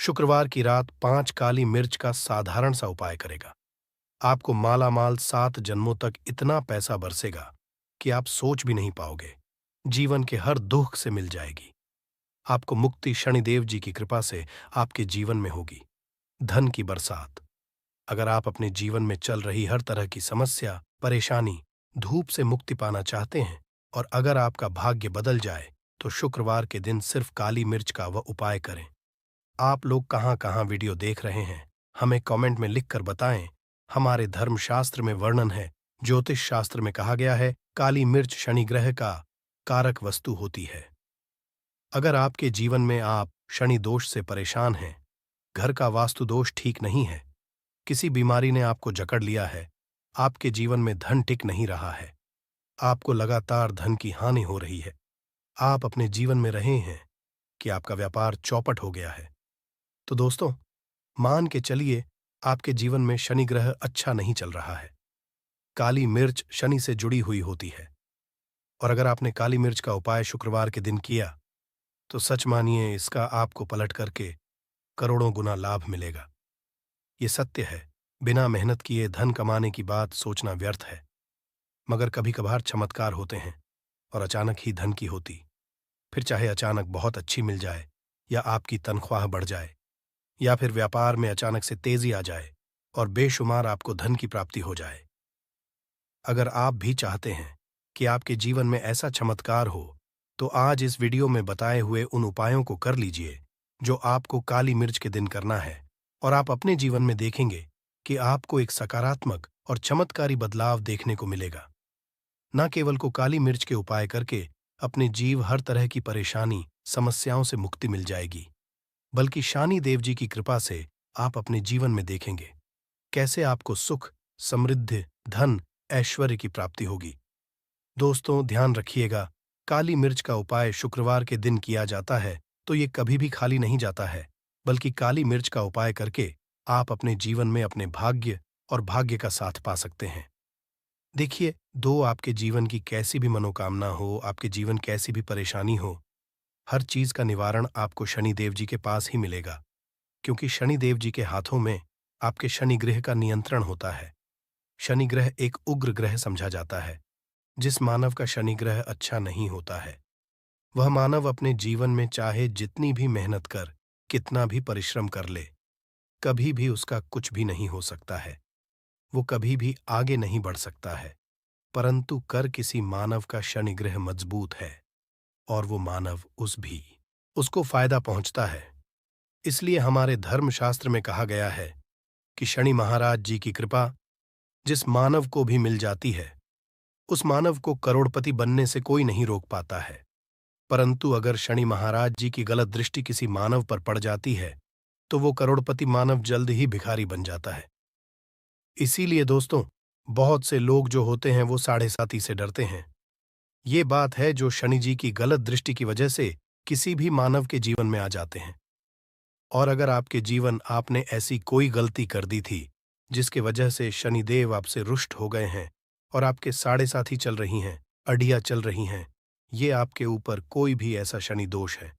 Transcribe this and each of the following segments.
शुक्रवार की रात 5 काली मिर्च का साधारण सा उपाय करेगा। आपको मालामाल 7 जन्मों तक इतना पैसा बरसेगा कि आप सोच भी नहीं पाओगे। जीवन के हर दुख से मिल जाएगी। आपको मुक्ति शनिदेव जी की कृपा से आपके जीवन में होगी। धन की बरसात। अगर आप अपने जीवन में चल रही हर तरह की समस्या, परेशानी, धूप से मुक्ति पाना चाहते हैं और अगर आपका भाग्य बदल जाए, तो शुक्रवार के दिन सिर्फ काली मिर्च का वह उपाय करें। आप लोग कहाँ-कहाँ वीडियो देख रहे हैं, हमें कमेंट में लिखकर बताएं। हमारे धर्मशास्त्र में वर्णन है, ज्योतिष शास्त्र में कहा गया है, काली मिर्च शनि ग्रह का कारक वस्तु होती है। अगर आपके जीवन में आप शनि दोष से परेशान हैं, घर का वास्तु दोष ठीक नहीं है, किसी बीमारी ने आपको जकड़ लिया है, आपके जीवन में धन टिक नहीं रहा है, आपको लगातार धन की हानि हो रही है, आप अपने जीवन में रहे हैं कि आपका व्यापार चौपट हो गया है, तो दोस्तों, मान के चलिए आपके जीवन में शनि ग्रह अच्छा नहीं चल रहा है। काली मिर्च शनि से जुड़ी हुई होती है और अगर आपने काली मिर्च का उपाय शुक्रवार के दिन किया, तो सच मानिए इसका आपको पलट करके करोड़ों गुना लाभ मिलेगा। ये सत्य है, बिना मेहनत किए धन कमाने की बात सोचना व्यर्थ है, मगर कभी कभार चमत्कार होते हैं और अचानक ही धन की होती, फिर चाहे अचानक बहुत अच्छी मिल जाए या आपकी तनख्वाह बढ़ जाए या फिर व्यापार में अचानक से तेजी आ जाए और बेशुमार आपको धन की प्राप्ति हो जाए। अगर आप भी चाहते हैं कि आपके जीवन में ऐसा चमत्कार हो, तो आज इस वीडियो में बताए हुए उन उपायों को कर लीजिए जो आपको काली मिर्च के दिन करना है और आप अपने जीवन में देखेंगे कि आपको एक सकारात्मक और चमत्कारी बदलाव देखने को मिलेगा। न केवल को काली मिर्च के उपाय करके अपने जीव हर तरह की परेशानी, समस्याओं से मुक्ति मिल जाएगी, बल्कि शनि देव जी की कृपा से आप अपने जीवन में देखेंगे कैसे आपको सुख, समृद्धि, धन, ऐश्वर्य की प्राप्ति होगी। दोस्तों, ध्यान रखिएगा, काली मिर्च का उपाय शुक्रवार के दिन किया जाता है तो ये कभी भी खाली नहीं जाता है, बल्कि काली मिर्च का उपाय करके आप अपने जीवन में अपने भाग्य और भाग्य का साथ पा सकते हैं। देखिए, दो आपके जीवन की कैसी भी मनोकामना हो, आपके जीवन कैसी भी परेशानी हो, हर चीज का निवारण आपको शनि देव जी के पास ही मिलेगा, क्योंकि शनि देव जी के हाथों में आपके शनि ग्रह का नियंत्रण होता है। शनि ग्रह एक उग्र ग्रह समझा जाता है। जिस मानव का शनि ग्रह अच्छा नहीं होता है, वह मानव अपने जीवन में चाहे जितनी भी मेहनत कर, कितना भी परिश्रम कर ले, कभी भी उसका कुछ भी नहीं हो सकता है। वो कभी भी आगे नहीं बढ़ सकता है। परंतु कर किसी मानव का शनि ग्रह मजबूत है और वो मानव उसको फायदा पहुंचता है। इसलिए हमारे धर्मशास्त्र में कहा गया है कि शनि महाराज जी की कृपा जिस मानव को भी मिल जाती है, उस मानव को करोड़पति बनने से कोई नहीं रोक पाता है। परंतु अगर शनि महाराज जी की गलत दृष्टि किसी मानव पर पड़ जाती है, तो वो करोड़पति मानव जल्द ही भिखारी बन जाता है। इसीलिए दोस्तों, बहुत से लोग जो होते हैं वो साढ़े साती से डरते हैं। ये बात है जो शनि जी की गलत दृष्टि की वजह से किसी भी मानव के जीवन में आ जाते हैं। और अगर आपके जीवन आपने ऐसी कोई गलती कर दी थी जिसके वजह से शनिदेव आपसे रुष्ट हो गए हैं और आपके साढ़े साथी चल रही हैं, अड़ियाँ चल रही हैं, ये आपके ऊपर कोई भी ऐसा शनि दोष है,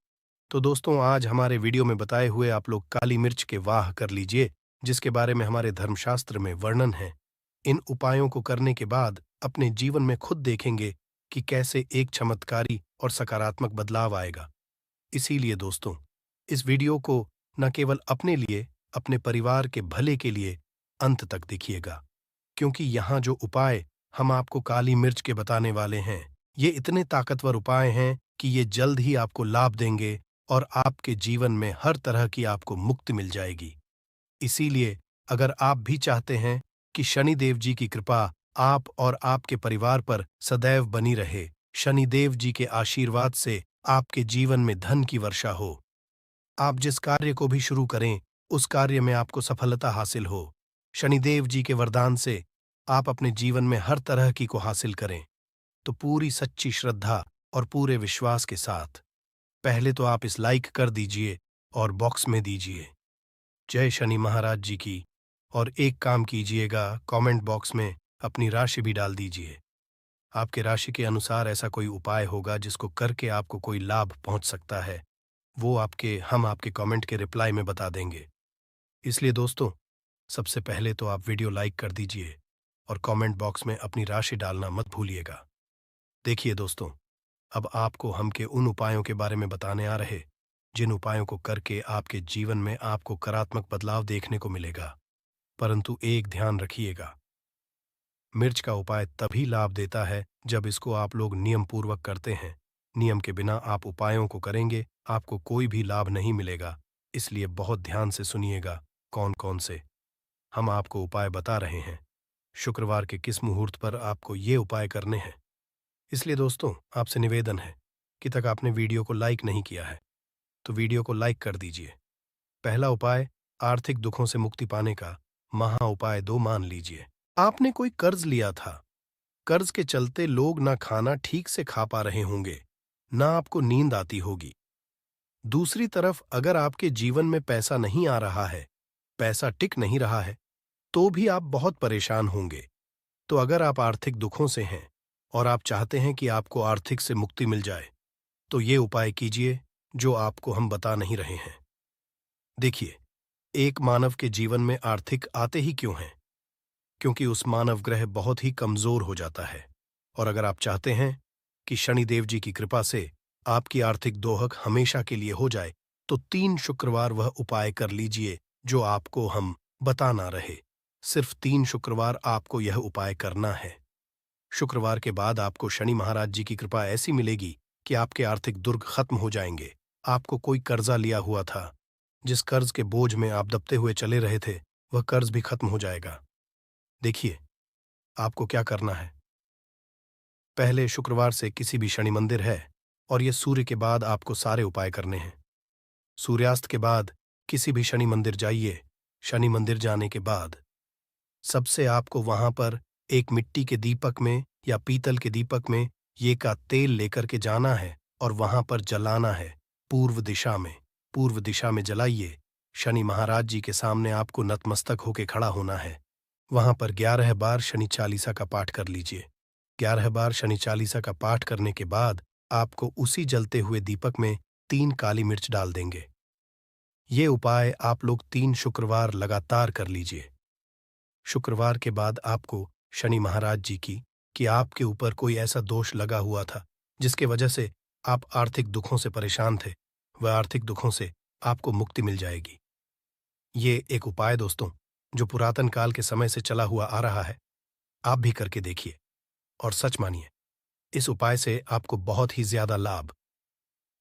तो दोस्तों आज हमारे वीडियो में बताए हुए आप लोग काली मिर्च के वाह कर लीजिए, जिसके बारे में हमारे धर्मशास्त्र में वर्णन है। इन उपायों को करने के बाद अपने जीवन में खुद देखेंगे कि कैसे एक चमत्कारी और सकारात्मक बदलाव आएगा। इसीलिए दोस्तों, इस वीडियो को न केवल अपने लिए, अपने परिवार के भले के लिए अंत तक देखिएगा, क्योंकि यहाँ जो उपाय हम आपको काली मिर्च के बताने वाले हैं, ये इतने ताकतवर उपाय हैं कि ये जल्द ही आपको लाभ देंगे और आपके जीवन में हर तरह की आपको मुक्ति मिल जाएगी। इसीलिए अगर आप भी चाहते हैं कि शनिदेव जी की कृपा आप और आपके परिवार पर सदैव बनी रहे, शनिदेव जी के आशीर्वाद से आपके जीवन में धन की वर्षा हो, आप जिस कार्य को भी शुरू करें, उस कार्य में आपको सफलता हासिल हो, शनिदेव जी के वरदान से आप अपने जीवन में हर तरह की को हासिल करें, तो पूरी सच्ची श्रद्धा और पूरे विश्वास के साथ पहले तो आप इस लाइक कर दीजिए और बॉक्स में दीजिए जय शनि महाराज जी की, और एक काम कीजिएगा, कमेंट बॉक्स में अपनी राशि भी डाल दीजिए। आपके राशि के अनुसार ऐसा कोई उपाय होगा जिसको करके आपको कोई लाभ पहुंच सकता है, वो हम आपके कमेंट के रिप्लाई में बता देंगे। इसलिए दोस्तों, सबसे पहले तो आप वीडियो लाइक कर दीजिए और कमेंट बॉक्स में अपनी राशि डालना मत भूलिएगा। देखिए दोस्तों, अब आपको हम के उन उपायों के बारे में बताने आ रहे, जिन उपायों को करके आपके जीवन में आपको सकारात्मक बदलाव देखने को मिलेगा। परंतु एक ध्यान रखिएगा, मिर्च का उपाय तभी लाभ देता है जब इसको आप लोग नियम पूर्वक करते हैं। नियम के बिना आप उपायों को करेंगे, आपको कोई भी लाभ नहीं मिलेगा। इसलिए बहुत ध्यान से सुनिएगा कौन कौन से हम आपको उपाय बता रहे हैं, शुक्रवार के किस मुहूर्त पर आपको ये उपाय करने हैं। इसलिए दोस्तों, आपसे निवेदन है कि तक आपने वीडियो को लाइक नहीं किया है तो वीडियो को लाइक कर दीजिए। पहला उपाय, आर्थिक दुखों से मुक्ति पाने का महा उपाय 2 मान लीजिए। आपने कोई कर्ज लिया था, कर्ज के चलते लोग ना खाना ठीक से खा पा रहे होंगे, ना आपको नींद आती होगी। दूसरी तरफ अगर आपके जीवन में पैसा नहीं आ रहा है, पैसा टिक नहीं रहा है, तो भी आप बहुत परेशान होंगे। तो अगर आप आर्थिक दुखों से हैं और आप चाहते हैं कि आपको आर्थिक से मुक्ति मिल जाए, तो ये उपाय कीजिए जो आपको हम बता नहीं रहे हैं। देखिए, एक मानव के जीवन में आर्थिक आते ही क्यों हैं? क्योंकि उस मानव ग्रह बहुत ही कमजोर हो जाता है। और अगर आप चाहते हैं कि शनिदेव जी की कृपा से आपकी आर्थिक दोहक हमेशा के लिए हो जाए, तो 3 शुक्रवार वह उपाय कर लीजिए जो आपको हम बता ना रहे। सिर्फ 3 शुक्रवार आपको यह उपाय करना है। शुक्रवार के बाद आपको शनि महाराज जी की कृपा ऐसी मिलेगी कि आपके आर्थिक दुर्ग खत्म हो जाएंगे। आपको कोई कर्जा लिया हुआ था, जिस कर्ज के बोझ में आप दबते हुए चले रहे थे, वह कर्ज भी खत्म हो जाएगा। देखिए, आपको क्या करना है। पहले शुक्रवार से किसी भी शनि मंदिर है और ये सूर्य के बाद आपको सारे उपाय करने हैं। सूर्यास्त के बाद किसी भी शनि मंदिर जाइए। शनि मंदिर जाने के बाद सबसे आपको वहां पर एक मिट्टी के दीपक में या पीतल के दीपक में ये का तेल लेकर के जाना है और वहां पर जलाना है पूर्व दिशा में। पूर्व दिशा में जलाइए। शनि महाराज जी के सामने आपको नतमस्तक होके खड़ा होना है। वहां पर 11 बार शनि चालीसा का पाठ कर लीजिए। 11 बार शनि चालीसा का पाठ करने के बाद आपको उसी जलते हुए दीपक में 3 काली मिर्च डाल देंगे। ये उपाय आप लोग 3 शुक्रवार लगातार कर लीजिए। शुक्रवार के बाद आपको शनि महाराज जी की कि आपके ऊपर कोई ऐसा दोष लगा हुआ था जिसके वजह से आप आर्थिक दुखों से परेशान थे, वह आर्थिक दुखों से आपको मुक्ति मिल जाएगी। ये एक उपाय दोस्तों, जो पुरातन काल के समय से चला हुआ आ रहा है। आप भी करके देखिए और सच मानिए, इस उपाय से आपको बहुत ही ज्यादा लाभ।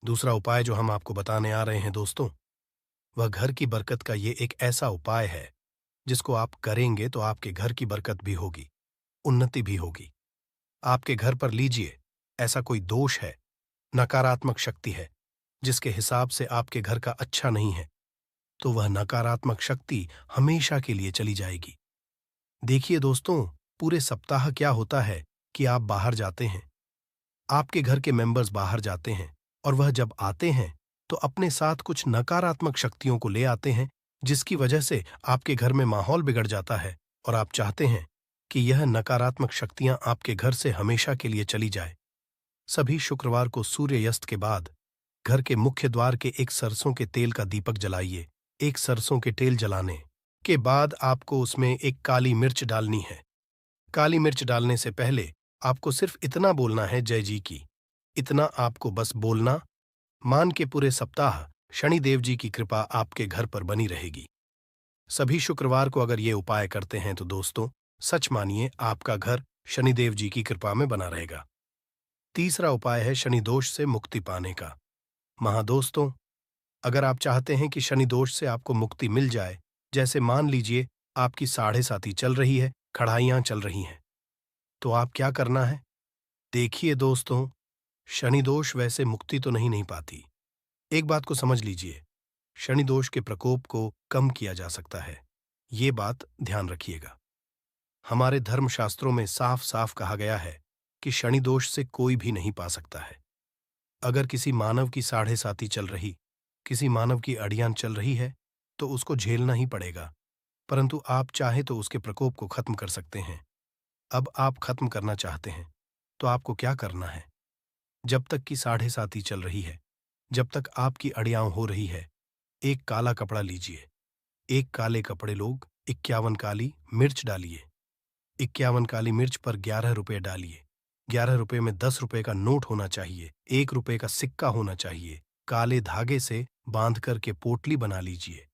दूसरा उपाय जो हम आपको बताने आ रहे हैं दोस्तों, वह घर की बरकत का ये एक ऐसा उपाय है जिसको आप करेंगे तो आपके घर की बरकत भी होगी, उन्नति भी होगी। आपके घर पर लीजिए ऐसा कोई दोष है, नकारात्मक शक्ति है जिसके हिसाब से आपके घर का अच्छा नहीं है, तो वह नकारात्मक शक्ति हमेशा के लिए चली जाएगी। देखिए दोस्तों, पूरे सप्ताह क्या होता है कि आप बाहर जाते हैं, आपके घर के मेंबर्स बाहर जाते हैं और वह जब आते हैं तो अपने साथ कुछ नकारात्मक शक्तियों को ले आते हैं, जिसकी वजह से आपके घर में माहौल बिगड़ जाता है और आप चाहते हैं कि यह नकारात्मक शक्तियां आपके घर से हमेशा के लिए चली जाए। सभी शुक्रवार को सूर्यास्त के बाद घर के मुख्य द्वार के एक सरसों के तेल का दीपक जलाइए। एक सरसों के तेल जलाने के बाद आपको उसमें एक काली मिर्च डालनी है। काली मिर्च डालने से पहले आपको सिर्फ इतना बोलना है, जय जी की। इतना आपको बस बोलना। मान के पूरे सप्ताह शनिदेव जी की कृपा आपके घर पर बनी रहेगी। सभी शुक्रवार को अगर ये उपाय करते हैं तो दोस्तों, सच मानिए आपका घर शनिदेव जी की कृपा में बना रहेगा। तीसरा उपाय है शनि दोष से मुक्ति पाने का। महादोस्तों, अगर आप चाहते हैं कि शनि दोष से आपको मुक्ति मिल जाए, जैसे मान लीजिए आपकी साढ़े साती चल रही है, खड़ाइयां चल रही हैं, तो आप क्या करना है। देखिए दोस्तों, शनि दोष वैसे मुक्ति तो नहीं पाती। एक बात को समझ लीजिए, शनि दोष के प्रकोप को कम किया जा सकता है। ये बात ध्यान रखिएगा। हमारे धर्मशास्त्रों में साफ साफ कहा गया है कि शनि दोष से कोई भी नहीं पा सकता है। अगर किसी मानव की साढ़े साती चल रही, किसी मानव की अड़ियान चल रही है, तो उसको झेलना ही पड़ेगा। परंतु आप चाहे तो उसके प्रकोप को खत्म कर सकते हैं। अब आप खत्म करना चाहते हैं तो आपको क्या करना है। जब तक कि साढ़े साती चल रही है, जब तक आपकी अड़ियाव हो रही है, एक काला कपड़ा लीजिए। एक काले कपड़े लोग 51 काली मिर्च डालिए। 51 काली मिर्च पर 11 रुपए डालिए। 11 रुपए में 10 रुपए का नोट होना चाहिए, 1 रुपए का सिक्का होना चाहिए। काले धागे से बांध कर के पोटली बना लीजिए।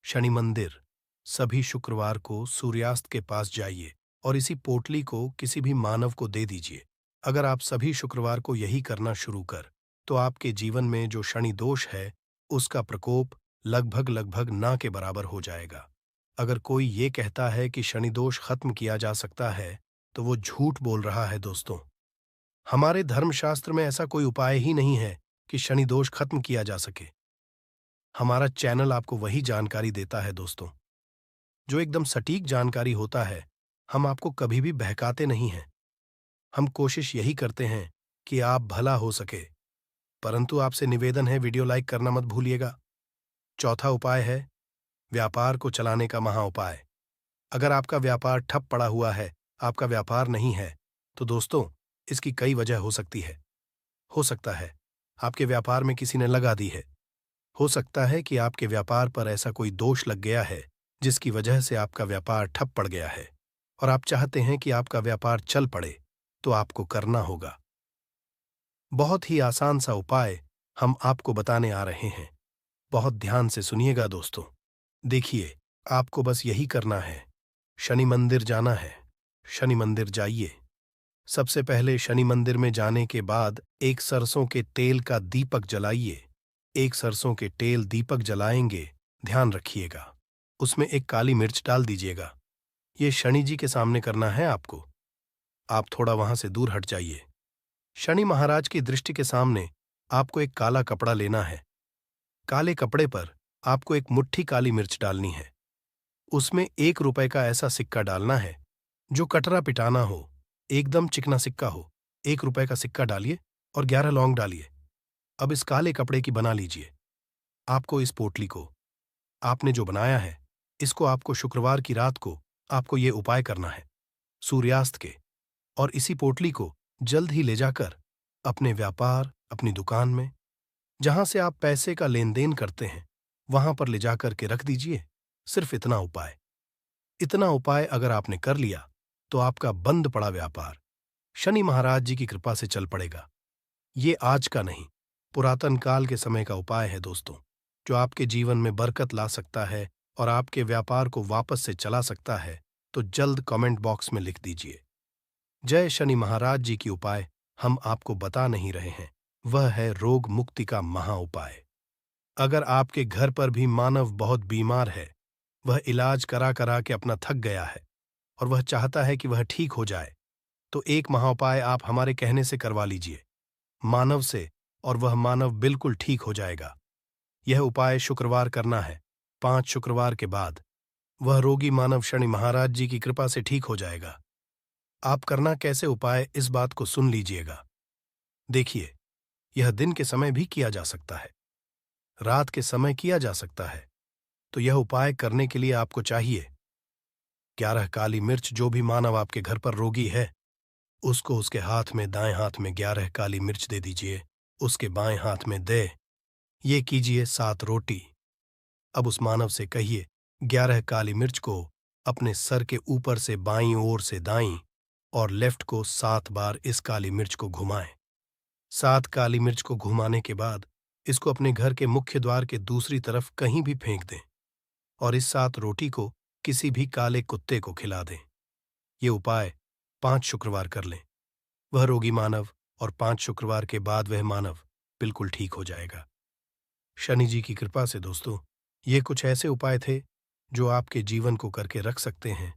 शनि मंदिर, सभी शुक्रवार को सूर्यास्त के पास जाइए और इसी पोटली को किसी भी मानव को दे दीजिए। अगर आप सभी शुक्रवार को यही करना शुरू कर, तो आपके जीवन में जो शनि दोष है, उसका प्रकोप लगभग लगभग ना के बराबर हो जाएगा। अगर कोई ये कहता है कि शनि दोष खत्म किया जा सकता है, तो वो झूठ बोल रहा है दोस्तों। हमारे धर्मशास्त्र में ऐसा कोई उपाय ही नहीं है कि शनि दोष खत्म किया जा सके। हमारा चैनल आपको वही जानकारी देता है दोस्तों, जो एकदम सटीक जानकारी होता है। हम आपको कभी भी बहकाते नहीं हैं। हम कोशिश यही करते हैं कि आप भला हो सके। परंतु आपसे निवेदन है, वीडियो लाइक करना मत भूलिएगा। चौथा उपाय है व्यापार को चलाने का महा उपाय। अगर आपका व्यापार ठप पड़ा हुआ है, आपका व्यापार नहीं है, तो दोस्तों इसकी कई वजह हो सकती है। हो सकता है आपके व्यापार में किसी ने लगा दी है। हो सकता है कि आपके व्यापार पर ऐसा कोई दोष लग गया है जिसकी वजह से आपका व्यापार ठप पड़ गया है और आप चाहते हैं कि आपका व्यापार चल पड़े, तो आपको करना होगा। बहुत ही आसान सा उपाय हम आपको बताने आ रहे हैं। बहुत ध्यान से सुनिएगा दोस्तों। देखिए, आपको बस यही करना है, शनि मंदिर जाना है। शनि मंदिर जाइए। सबसे पहले शनि मंदिर में जाने के बाद एक सरसों के तेल का दीपक जलाइए। एक सरसों के तेल दीपक जलाएंगे, ध्यान रखिएगा, उसमें एक काली मिर्च डाल दीजिएगा। ये शनि जी के सामने करना है आपको। आप थोड़ा वहां से दूर हट जाइए। शनि महाराज की दृष्टि के सामने आपको एक काला कपड़ा लेना है। काले कपड़े पर आपको एक मुट्ठी काली मिर्च डालनी है। उसमें 1 रुपए का ऐसा सिक्का डालना है जो कटरा पिटाना हो, एकदम चिकना सिक्का हो। 1 रुपए का सिक्का डालिए और 11 लौंग डालिए। अब इस काले कपड़े की बना लीजिए। आपको इस पोटली को, आपने जो बनाया है, इसको आपको शुक्रवार की रात को आपको ये उपाय करना है, सूर्यास्त के। और इसी पोटली को जल्द ही ले जाकर अपने व्यापार, अपनी दुकान में, जहां से आप पैसे का लेन देन करते हैं, वहां पर ले जाकर के रख दीजिए। सिर्फ इतना उपाय। इतना उपाय अगर आपने कर लिया, तो आपका बंद पड़ा व्यापार शनि महाराज जी की कृपा से चल पड़ेगा। ये आज का नहीं, पुरातन काल के समय का उपाय है दोस्तों, जो आपके जीवन में बरकत ला सकता है और आपके व्यापार को वापस से चला सकता है। तो जल्द कमेंट बॉक्स में लिख दीजिए, जय शनि महाराज जी की उपाय हम आपको बता नहीं रहे हैं, वह है रोग मुक्ति का महा उपाय। अगर आपके घर पर भी मानव बहुत बीमार है, वह इलाज करा करा के अपना थक गया है और वह चाहता है कि वह ठीक हो जाए, तो एक महाउपाय आप हमारे कहने से करवा लीजिए मानव से, और वह मानव बिल्कुल ठीक हो जाएगा। यह उपाय शुक्रवार करना है। 5 शुक्रवार के बाद वह रोगी मानव शनि महाराज जी की कृपा से ठीक हो जाएगा। आप करना कैसे उपाय, इस बात को सुन लीजिएगा। देखिए, यह दिन के समय भी किया जा सकता है, रात के समय किया जा सकता है। तो यह उपाय करने के लिए आपको चाहिए 11 काली मिर्च। जो भी मानव आपके घर पर रोगी है, उसको उसके हाथ में, दाएं हाथ में 11 काली मिर्च दे दीजिए, उसके बाएं हाथ में दे। ये कीजिए 7 रोटी। अब उस मानव से कहिए 11 काली मिर्च को अपने सर के ऊपर से बाईं ओर से दाईं और लेफ्ट को 7 बार इस काली मिर्च को घुमाएं। 7 काली मिर्च को घुमाने के बाद इसको अपने घर के मुख्य द्वार के दूसरी तरफ कहीं भी फेंक दें और इस 7 रोटी को किसी भी काले कुत्ते को खिला दें। ये उपाय 5 शुक्रवार कर लें। वह रोगी मानव और 5 शुक्रवार के बाद वह मानव बिल्कुल ठीक हो जाएगा। शनि जी की कृपा से दोस्तों, ये कुछ ऐसे उपाय थे जो आपके जीवन को करके रख सकते हैं